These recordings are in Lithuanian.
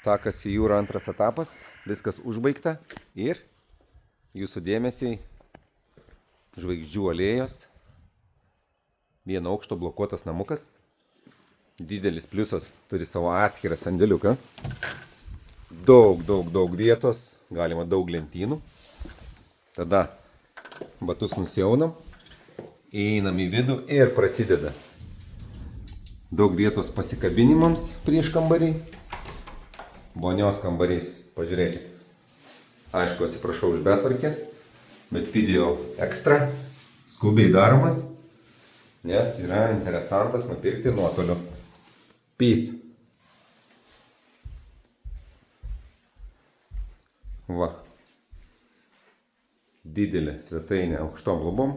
Takas į jūrą antras etapas, viskas užbaigta ir jūsų dėmesiai žvaigždžių alėjos, vieno aukšto blokuotas namukas, didelis pliusas, turi savo atskirą sandėliuką, daug vietos, galima daug lentynų, tada batus nusiaunam, einam į vidų ir prasideda daug vietos pasikabinimams prieš kambarį. Vonios kambarys, pažiūrėkit. Aišku, atsiprašau už betvarkę, bet video ekstra, skubiai daromas, nes yra interesantas nupirkti nuotoliu. Peace. Va. Didelė svetainė aukštom lubom.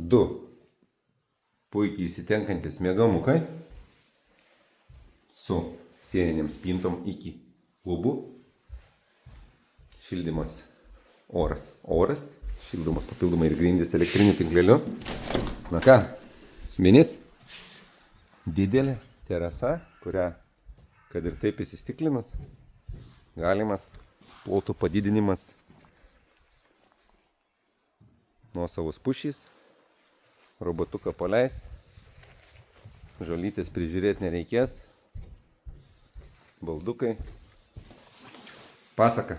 2 puikiai įsitenkantis miegamukai su sieniniam spintom iki lubų. Šildymas oras, šildomas papildomai ir grindys elektriniu tinkleliu. Na ką, vinis, didelė terasa, kurią, kad ir taip įsistiklinus, galimas plotų padidinimas, nuosavus pušys, robotuką paleist, žolytės prižiūrėti nereikės, baldukai, pasaka.